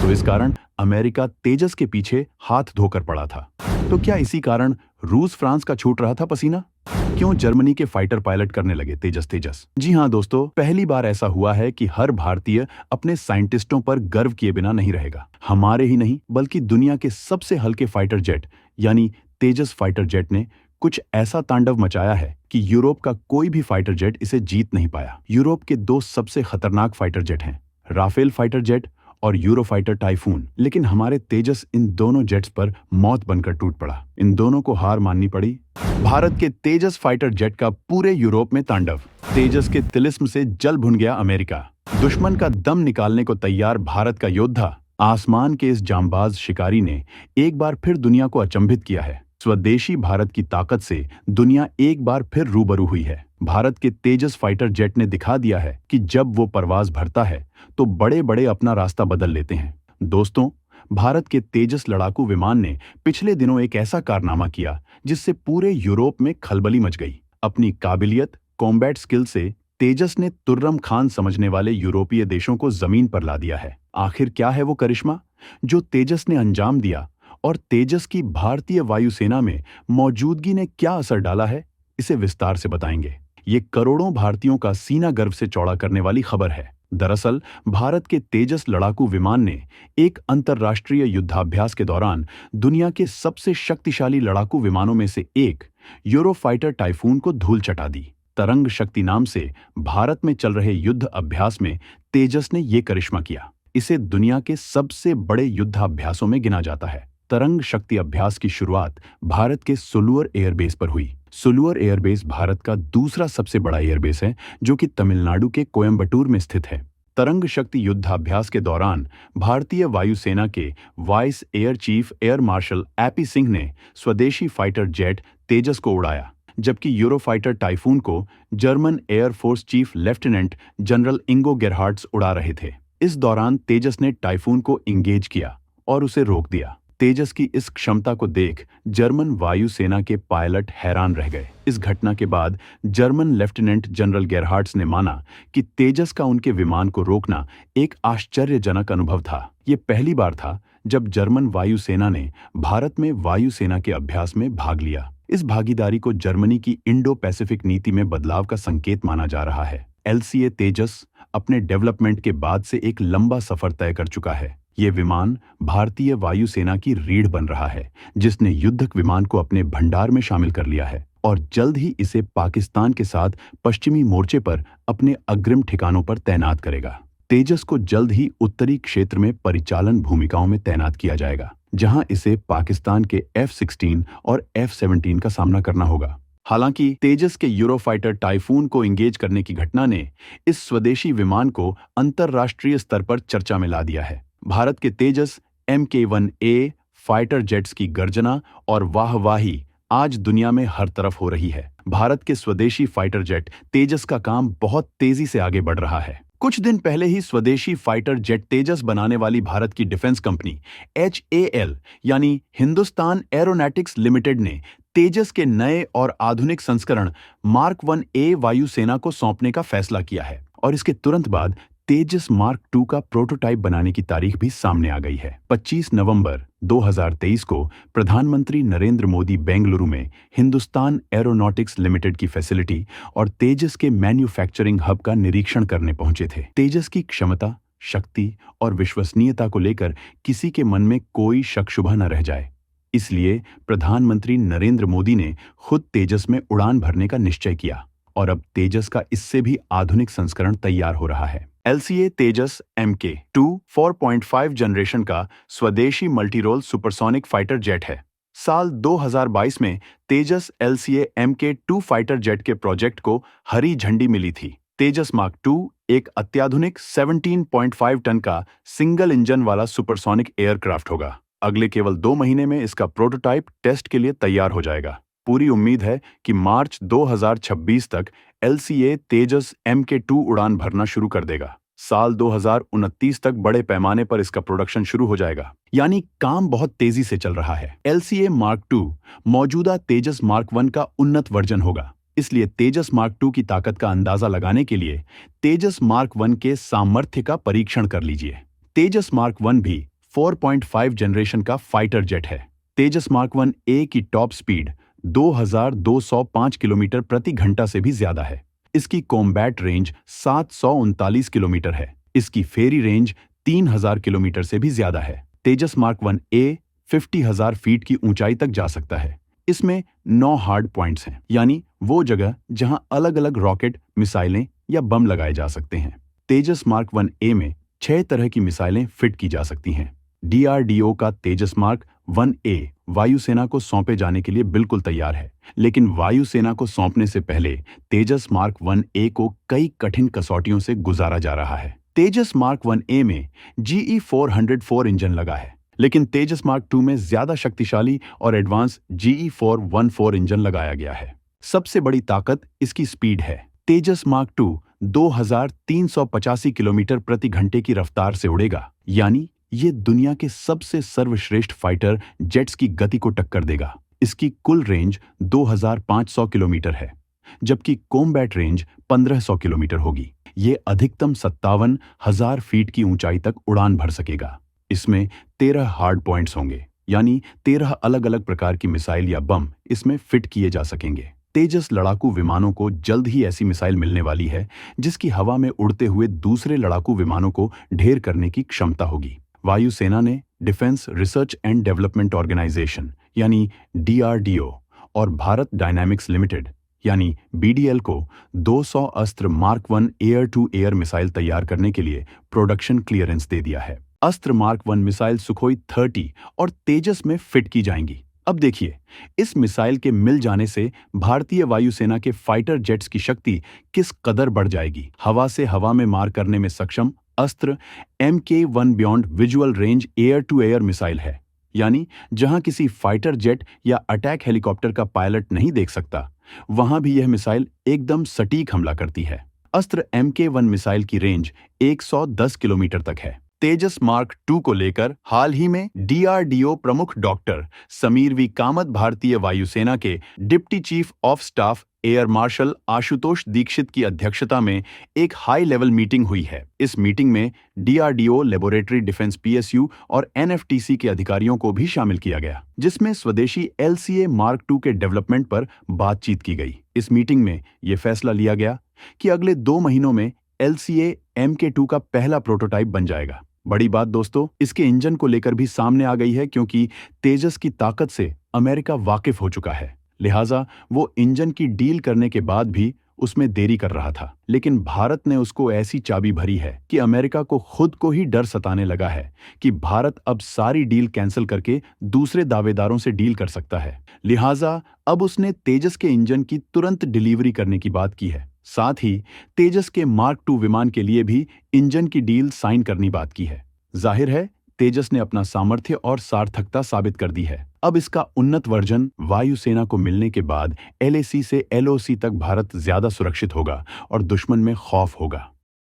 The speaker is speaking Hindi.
तो इस कारण अमेरिका तेजस के पीछे हाथ धोकर पड़ा था। तो क्या इसी कारण रूस फ्रांस का छूट रहा था पसीना? क्यों जर्मनी के फाइटर पायलट करने लगे तेजस? जी हाँ दोस्तों, पहली बार ऐसा हुआ है कि हर भारतीय अपने साइंटिस्टों पर गर्व किए बिना नहीं रहेगा। हमारे ही नहीं बल्कि दुनिया के सबसे हल्के फाइटर जेट यानी तेजस फाइटर जेट ने कुछ ऐसा तांडव मचाया है कि यूरोप का कोई भी फाइटर जेट इसे जीत नहीं पाया। यूरोप के दो सबसे खतरनाक फाइटर जेट हैं, राफेल फाइटर जेट और यूरोफाइटर टाइफून। लेकिन हमारे तेजस इन दोनों जेट्स पर मौत बनकर टूट पड़ा। इन दोनों को हार माननी पड़ी। भारत के तेजस फाइटर जेट का पूरे यूरोप में तांडव। तेजस के तिलिस्म से जल भुन गया अमेरिका। दुश्मन का दम निकालने को तैयार भारत का योद्धा, आसमान के इस जांबाज शिकारी ने एक बार फिर दुनिया को अचंभित किया है। स्वदेशी भारत की ताकत से दुनिया एक बार फिर रूबरू हुई है। भारत के तेजस फाइटर जेट ने दिखा दिया है कि जब वो परवाज भरता है तो बड़े बड़े अपना रास्ता बदल लेते हैं। दोस्तों, भारत के तेजस लड़ाकू विमान ने पिछले दिनों एक ऐसा कारनामा किया जिससे पूरे यूरोप में खलबली मच गई। अपनी काबिलियत, कॉम्बैट स्किल से तेजस ने तुर्रम खान समझने वाले यूरोपीय देशों को जमीन पर ला दिया है। आखिर क्या है वो करिश्मा जो तेजस ने अंजाम दिया, और तेजस की भारतीय वायुसेना में मौजूदगी ने क्या असर डाला है, इसे विस्तार से बताएंगे। ये करोड़ों भारतीयों का सीना गर्व से चौड़ा करने वाली खबर है। दरअसल भारत के तेजस लड़ाकू विमान ने एक अंतर्राष्ट्रीय युद्धाभ्यास के दौरान दुनिया के सबसे शक्तिशाली लड़ाकू विमानों में से एक यूरोफाइटर टाइफून को धूल चटा दी। तरंग शक्ति नाम से भारत में चल रहे युद्ध अभ्यास में तेजस ने ये करिश्मा किया। इसे दुनिया के सबसे बड़े युद्धाभ्यासों में गिना जाता है। तरंग शक्ति अभ्यास की शुरुआत भारत के सुलूर एयरबेस पर हुई। सुलूर एयरबेस भारत का दूसरा सबसे बड़ा एयरबेस है, जो कि तमिलनाडु के कोयम्बटूर में स्थित है। तरंग शक्ति युद्धाभ्यास के दौरान भारतीय वायुसेना के vice air chief air marshal AP Singh ने स्वदेशी फाइटर जेट तेजस को उड़ाया, जबकि यूरोफाइटर टाइफून को German air force chief lieutenant general Ingo Gerhartz उड़ा रहे थे। इस दौरान तेजस ने टाइफून को इंगेज किया और उसे रोक दिया। तेजस की इस क्षमता को देख जर्मन वायुसेना के पायलट हैरान रह गए। इस घटना के बाद जर्मन लेफ्टिनेंट जनरल गेरहार्ड्स ने माना कि तेजस का उनके विमान को रोकना एक आश्चर्यजनक अनुभव था। ये पहली बार था जब जर्मन वायुसेना ने भारत में वायुसेना के अभ्यास में भाग लिया। इस भागीदारी को जर्मनी की इंडो पैसिफिक नीति में बदलाव का संकेत माना जा रहा है। LCA तेजस अपने डेवलपमेंट के बाद से एक लंबा सफर तय कर चुका है। ये विमान भारतीय वायुसेना की रीढ़ बन रहा है, जिसने युद्धक विमान को अपने भंडार में शामिल कर लिया है और जल्द ही इसे पाकिस्तान के साथ पश्चिमी मोर्चे पर अपने अग्रिम ठिकानों पर तैनात करेगा। तेजस को जल्द ही उत्तरी क्षेत्र में परिचालन भूमिकाओं में तैनात किया जाएगा, जहां इसे पाकिस्तान के F-16 और F-17 का सामना करना होगा। हालांकि तेजस के यूरोफाइटर टाइफून को इंगेज करने की घटना ने इस स्वदेशी विमान को अंतर्राष्ट्रीय स्तर पर चर्चा में ला दिया है। भारत के तेजस Mk-1A फाइटर जेट्स की गर्जना और वाहवाही आज दुनिया में हर तरफ हो रही है। भारत के स्वदेशी फाइटर जेट तेजस का काम बहुत तेजी से आगे बढ़ रहा है। कुछ दिन पहले ही स्वदेशी फाइटर जेट तेजस बनाने वाली भारत की डिफेंस कंपनी HAL यानी हिंदुस्तान एरोनॉटिक्स लिमिटेड ने तेजस के नए और आधुनिक संस्करण मार्क 1A वायुसेना को सौंपने का फैसला किया है और इसके तुरंत बाद तेजस मार्क 2 का प्रोटोटाइप बनाने की तारीख भी सामने आ गई है। 25 नवंबर 2023 को प्रधानमंत्री नरेंद्र मोदी बेंगलुरु में हिंदुस्तान एरोनॉटिक्स लिमिटेड की फैसिलिटी और तेजस के मैन्युफैक्चरिंग हब का निरीक्षण करने पहुंचे थे। तेजस की क्षमता, शक्ति और विश्वसनीयता को लेकर किसी के मन में कोई शक शुबा न रह जाए, इसलिए प्रधानमंत्री नरेंद्र मोदी ने खुद तेजस में उड़ान भरने का निश्चय किया और अब तेजस का इससे भी आधुनिक संस्करण तैयार हो रहा है। LCA तेजस Mk-2 4.5 जनरेशन का स्वदेशी मल्टीरोल सुपरसोनिक फाइटर जेट है। साल 2022 में तेजस LCA Mk-2 फाइटर जेट के प्रोजेक्ट को हरी झंडी मिली थी। तेजस मार्क 2 एक अत्याधुनिक 17.5 टन का सिंगल इंजन वाला सुपरसोनिक एयरक्राफ्ट होगा। अगले केवल 2 महीने में इसका प्रोटोटाइप टेस्ट के लिए तैयार हो जाएगा। पूरी उम्मीद है कि मार्च 2026 तक LCA तेजस Mk-2 उड़ान भरना शुरू कर देगा। साल 2029 तक बड़े पैमाने पर इसका प्रोडक्शन शुरू हो जाएगा, यानी काम बहुत तेजी से चल रहा है। LCA मार्क 2 मौजूदा तेजस मार्क 1 का उन्नत वर्जन होगा, इसलिए तेजस मार्क 2 की ताकत का अंदाजा लगाने के लिए तेजस मार्क 1 के सामर्थ्य का परीक्षण कर लीजिए। तेजस मार्क 1 भी 4.5 जनरेशन का फाइटर जेट है। तेजस मार्क 1A की टॉप स्पीड 2205 किलोमीटर प्रति घंटा से भी ज्यादा है। इसकी कॉम्बैट रेंज 739 किलोमीटर है। इसकी फेरी रेंज 3000 किलोमीटर से भी ज्यादा है। तेजस मार्क 1A 50,000 फीट की ऊंचाई तक जा सकता है। इसमें 9 हार्ड पॉइंट्स हैं, यानी वो जगह जहां अलग अलग रॉकेट, मिसाइलें या बम लगाए जा सकते हैं। तेजस मार्क 1A में 6 तरह की मिसाइलें फिट की जा सकती हैं। DRDO का तेजस मार्क 1A वायुसेना को सौंपे जाने के लिए बिल्कुल तैयार है, लेकिन वायुसेना को सौंपने से पहले तेजस मार्क 1A को कई कठिन कसौटियों से गुजारा जा रहा है। तेजस मार्क 1A में GE404 इंजन लगा है, लेकिन तेजस मार्क 2 में ज्यादा शक्तिशाली और एडवांस GE414 इंजन लगाया गया है। सबसे बड़ी ताकत इसकी स्पीड है। तेजस मार्क 2 2385 किलोमीटर प्रति घंटे की रफ्तार से उड़ेगा, यानी ये दुनिया के सबसे सर्वश्रेष्ठ फाइटर जेट्स की गति को टक्कर देगा। इसकी कुल रेंज 2500 किलोमीटर है, जबकि कॉम्बैट रेंज 1500 किलोमीटर होगी। ये अधिकतम 57,000 फीट की ऊंचाई तक उड़ान भर सकेगा। इसमें 13 हार्ड पॉइंट्स होंगे, यानी 13 अलग अलग प्रकार की मिसाइल या बम इसमें फिट किए जा सकेंगे। तेजस लड़ाकू विमानों को जल्द ही ऐसी मिसाइल मिलने वाली है जिसकी हवा में उड़ते हुए दूसरे लड़ाकू विमानों को ढेर करने की क्षमता होगी। वायुसेना ने defence research and development organisation यानी DRDO और भारत डायनामिक्स लिमिटेड यानी BDL को 200 Astra mark 1 air to air missile तैयार करने के लिए प्रोडक्शन क्लियरेंस दे दिया है। अस्त्र मार्क 1 मिसाइल सुखोई 30 और तेजस में फिट की जाएंगी। अब देखिए, इस मिसाइल के मिल जाने से भारतीय वायुसेना के फाइटर जेट्स की शक्ति किस कदर बढ़ जाएगी। हवा से हवा में मार करने में सक्षम Astra MK1 beyond visual range air to air missile है, यानी जहां किसी फाइटर जेट या अटैक हेलीकॉप्टर का पायलट नहीं देख सकता, वहां भी यह मिसाइल एकदम सटीक हमला करती है। अस्त्र MK1 मिसाइल की रेंज 110 किलोमीटर तक है। तेजस मार्क 2 को लेकर हाल ही में DRDO प्रमुख डॉक्टर समीर V कामत भारतीय वायुसेना के deputy chief of staff air marshal Ashutosh Dixit की अध्यक्षता में एक हाई लेवल मीटिंग हुई है। इस मीटिंग में DRDO लेबोरेटरी डिफेंस PSU और NFTC के अधिकारियों को भी शामिल किया गया, जिसमें स्वदेशी LCA मार्क 2 के डेवलपमेंट पर बातचीत की गई। इस मीटिंग में ये फैसला लिया गया कि अगले 2 महीनों में LCA MK2 का पहला प्रोटोटाइप बन जाएगा। बड़ी बात दोस्तों, इसके इंजन को लेकर भी सामने आ गई है, क्योंकि तेजस की ताकत से अमेरिका वाकिफ हो चुका है। लिहाजा वो इंजन की डील करने के बाद भी उसमें देरी कर रहा था, लेकिन भारत ने उसको ऐसी चाबी भरी है कि अमेरिका को खुद को ही डर सताने लगा है कि भारत अब सारी डील कैंसिल करके दूसरे दावेदारों से डील कर सकता है। लिहाजा अब उसने तेजस के इंजन की तुरंत डिलीवरी करने की बात की है। साथ ही तेजस के मार्क 2 विमान के लिए भी इंजन की डील साइन करनी बात की है। जाहिर है, तेजस ने अपना सामर्थ्य और सार्थकता साबित कर दी है। अब इसका उन्नत वर्जन वायुसेना को मिलने के बाद LAC से LOC तक भारत ज्यादा सुरक्षित होगा और दुश्मन में खौफ होगा।